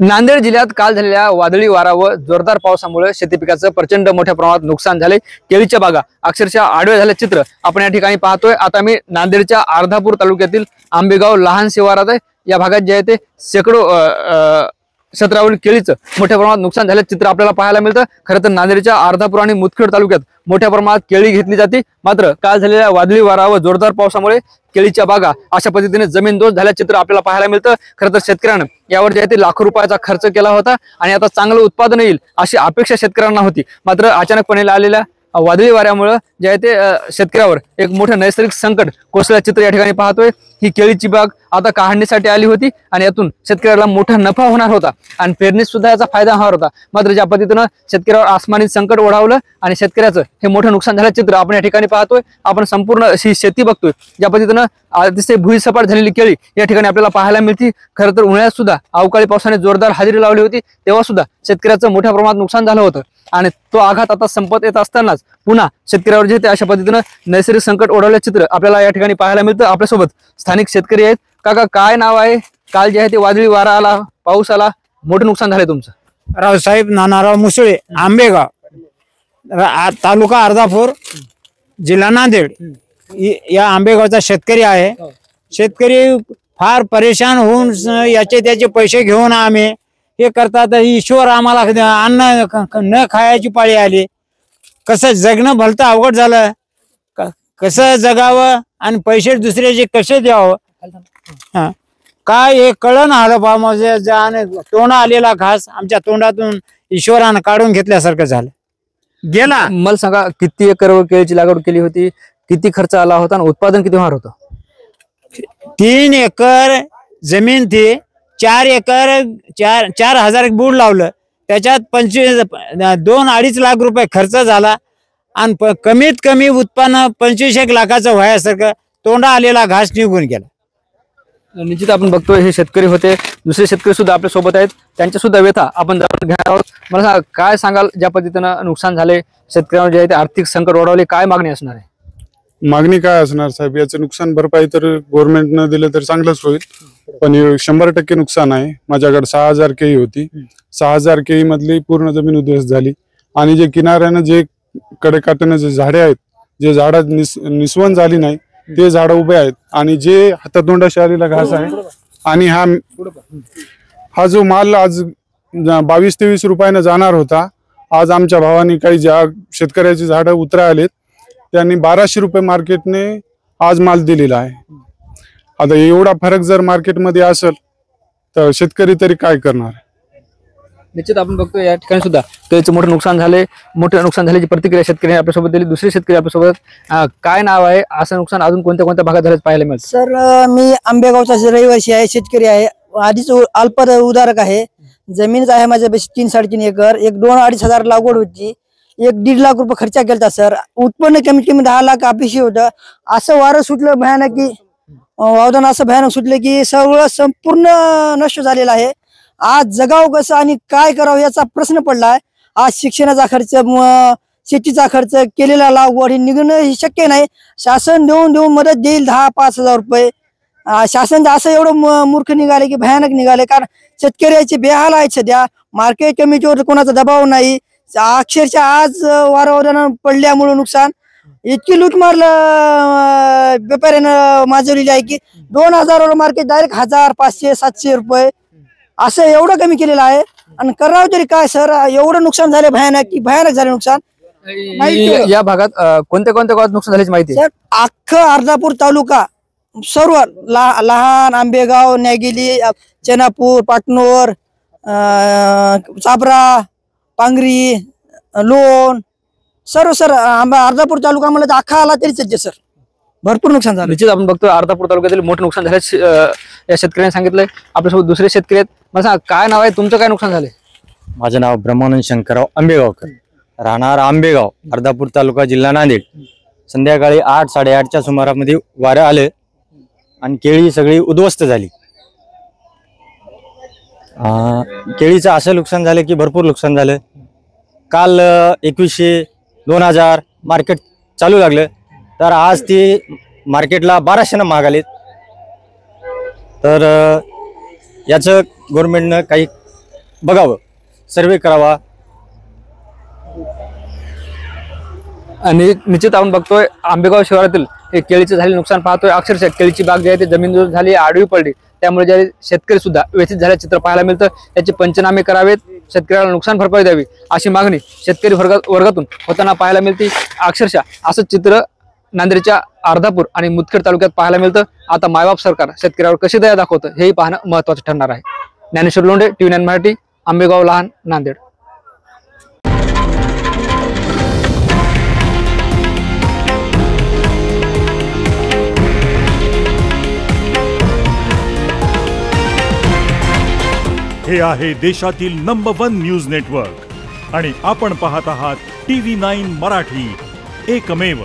नांदेड जिल्ह्यात काल झालेल्या वादळी वारा व जोरदार पावसामुळे शेती पिकाचं प्रचंड मोठ्या प्रमाणात नुकसान झाले। केळीच्या बागा अक्षरशः आडवे झाले चित्र आपण या ठिकाणी पाहतोय। आता मी नांदेडच्या अर्धापूर तालुक्यातील आंबेगाव लहान शिवारात आहे। या भागात जे आहे ते शेकडो क्षेत्रावरील केळीचं मोठ्या प्रमाणात नुकसान झाले चित्र आपल्याला पाहायला मिळतं। खरं तर नांदेडच्या अर्धापूर आणि मुदखेड तालुक्यात मोठ्या प्रमाणात केळी घेतली जाते, मात्र काल झालेल्या वादळी वारा व जोरदार पावसामुळे केळीच्या बागा अशा पद्धतीने जमीनदोस्त झाल्या चित्र आपल्याला पाहायला मिळतं। खरं तर शेतकऱ्यांना यावर जे आहे ते लाखो रुपयाचा खर्च केला होता आणि आता चांगलं उत्पादन येईल अशी अपेक्षा शेतकऱ्यांना होती, मात्र अचानकपणे आलेल्या वादळी वाऱ्यामुळे जे आहे ते शेतकऱ्यावर एक मोठं नैसर्गिक संकट कोसळलं चित्र या ठिकाणी पाहतोय। ही केळीची बाग आता काढणीसाठी आली होती आणि यातून शेतकऱ्याला मोठा नफा होणार होता आणि पेरणीत सुद्धा याचा फायदा होणार होता, मात्र ज्या पद्धतीनं शेतकऱ्यावर आसमानी संकट ओढावलं आणि शेतकऱ्याचं हे मोठं नुकसान झालं चित्र आपण या ठिकाणी पाहतोय। आपण संपूर्ण अशी शेती बघतोय, ज्या पद्धतीनं अतिशय भुईसपाट झालेली केळी या ठिकाणी आपल्याला पाहायला मिळते। खरं तर उन्हाळ्यात सुद्धा अवकाळी पावसाने जोरदार हजेरी लावली होती, तेव्हा सुद्धा शेतकऱ्याचं मोठ्या प्रमाणात नुकसान झालं होतं आणि तो आघात आता संपत येत असतानाच पुन्हा शेतकऱ्यावर जे ते अशा पद्धतीनं नैसर्गिक संकट ओढवले चित्र आपल्याला या ठिकाणी पाहायला मिळतं। आपल्यासोबत स्थानिक शेतकरी आहेत। काका, काय नाव आहे? काल जे आहे ते वादळी वारा आला, पाऊस आला, मोठं नुकसान झालंय तुमचं? रावसाहेब नानाराव मुसळे, आंबेगाव, तालुका अर्धापूर, जिल्हा नांदेड या आंबेगावचा शेतकरी आहे। शेतकरी फार परेशान होऊन याचे त्याचे पैसे घेऊन आम्ही हे करतात। ईश्वर आम्हाला अन्न न खायची पाळी आली। कसं जगणं भलतं अवघड झालं, कसं जगावं आणि पैसे दुसऱ्याचे कसे द्यावं काय हे कळण आलं बा। माझे तोंड आलेला घास आमच्या तोंडातून ईश्वरानं काढून घेतल्यासारखं झालं गेला। मला सांगा, किती एकर केळीची लागवड केली होती, किती खर्च आला होता आणि उत्पादन किती होणार होतं? 3 एकर जमीन थी 4 एकर 4,000 बूड लावलं, त्याच्यात 2-2.5 लाख रुपये खर्च झाला आणि कमीत कमी उत्पन्न 25-1 लाखाचं व्हायसारखं तोंडा आलेला घास निघून गेला। निश्चित आपण बघतोय हे शेतकरी होते, दुसरे शेतकरी सुद्धा आपल्या सोबत आहेत, त्यांच्या सुद्धा व्यथा आपण जाणून घेणार आहोत। मला काय सांगाल, ज्या पद्धतीनं नुकसान झाले शेतकऱ्यांवर जे आहे ते आर्थिक संकट ओढवले, काय मागणी असणार आहे? मागणी काय असणार साहेब, याचं नुकसान भरपाई तर गव्हर्नमेंटनं दिलं तर चांगलंच होईल, पण 100% नुकसान आहे। माझ्याकडे 6,000 केळी होती, 6,000 केळी मधली पूर्ण जमीन उद्ध्वस्त झाली आणि जे किनाऱ्यानं जे कडेकाठाने जे झाडे आहेत, जे झाडात निस्वन झाली नाही ते झाड उभे आहेत आणि जे हातातोंडाशी आलेला घास आहे आणि हा जो माल आज 22-23 रुपयानं जाणार होता, आज आमच्या भावानी काही ज्या शेतकऱ्याची झाडं उतरा आलेत त्यांनी 1200 रुपये मार्केटने आज माल दिलेला आहे। आता एवढा फरक जर मार्केटमध्ये असेल तर शेतकरी तरी काय करणार? निश्चित आपण बघतो या ठिकाणी सुद्धा केळीचं मोठं नुकसान झाल्याची प्रतिक्रिया शेतकऱ्यांनी आपल्यासोबत दिली। दुसरे शेतकरी आपल्यासोबत, काय नाव आहे? असं नुकसान अजून कोणत्या कोणत्या भागात झालं पाहायला मिळतं? सर, मी आंबेगावचा रहिवासी आहे, शेतकरी आहे, आधीच अल्प उधारक आहे। जमीन आहे माझ्यापाशी 3-3.5 एकर, 2-2.5 हजार लागवड होती, 1-1.5 लाख रुपये खर्च केला सर। उत्पन्न कमीत कमी 10 लाख अपेक्षित होतं। असं वारं सुटलं भयानक की वादन असं भयानक सुटलं की सगळं संपूर्ण नष्ट झालेलं आहे। आज जगाव कसं आणि काय करावं याचा प्रश्न पडलाय। आज शिक्षणाचा खर्च, शेतीचा खर्च, केलेला लागवड हे निघणं हे शक्य नाही। शासन देऊन मदत देईल 10-5 हजार रुपये। शासन असं एवढं मूर्ख निघाले की भयानक निघाले, कारण शेतकऱ्याचे बेहाल आहेत सध्या। मार्केट कमिटीवर कोणाचा दबाव नाही, अक्षरशः आज वारंवार पडल्यामुळे नुकसान इतकी लूट मारलं व्यापाऱ्यानं माजवलेली आहे की 2,000 मार्केट डायरेक्ट 1,000, 500, 700 रुपये असं एवढं कमी केलेलं आहे। आणि करावं तरी काय सर, एवढं नुकसान झाले भयानक झाले नुकसान। या भागात कोणत्या कोणत्या गावात नुकसान झाल्याची माहिती आहे? सर, अख्खा अर्धापूर तालुका सर्व लहान आंबेगाव, न्यागिली, चेनापूर, पाटणोर, चाबरा, पांगरी, लोण, सर्व सर अर्धापूर तालुका म्हणलं तर अख्खा आला तरीच सर भरपूर नुकसान झालं। निश्चित आपण बघतोय अर्धापूर तालुक्यातील मोठं नुकसान झालं या शेतकऱ्यांनी सांगितलंय। आपल्यासोबत दुसरे शेतकरी आहेत, मला सांगा काय नाव आहे तुमचं, काय नुकसान झालंय? माझं नाव ब्रह्मानंद शंकरराव आंबेगावकर, राहणार आंबेगाव, अर्धापूर तालुका, जिल्हा नांदेड। संध्याकाळी 8-8:30च्या सुमारामध्ये वारं आलं आणि केळी सगळी उद्ध्वस्त झाली। केळीचं असं नुकसान झालं की भरपूर नुकसान झालं। काल 2100, 2000 मार्केट चालू लागलं, तर आज ती मार्केटला 1200 महाग आलेत। तर याचं गव्हर्नमेंटनं काही बघावं, सर्वे करावा. आणि निश्चित आपण बघतोय आंबेगाव शहरातील हे केळीचं झालेलं नुकसान पाहतोय. अक्षरशः केळीची बाग जी आहे ती जमीन झाली, आडवी पडली. त्यामुळे जे शेतकरी सुद्धा व्यथित झाल्याचं चित्र पाहायला मिळतं. याचे पंचनामे करावेत, शेतकऱ्याला नुकसान भरपाई द्यावी अशी मागणी शेतकरी वर्गातून होताना पाहायला मिळते. अक्षरशः असं चित्र नांदेडच्या अर्धापूर आणि मुदखेड तालुक्यात पाहायला मिळतं. आता मायबाप सरकार शेतकऱ्यावर कशी दया दाखवतं हेही पाहणं महत्त्वाचं ठरणार आहे. ज्ञानेश्वर लोंढे, TV9 मराठी, आंबेगाव लहान, नांदेड. हे आहे देशातील नंबर 1 न्यूज नेटवर्क आणि आपण पाहत आहात TV9 मराठी, एकमेव.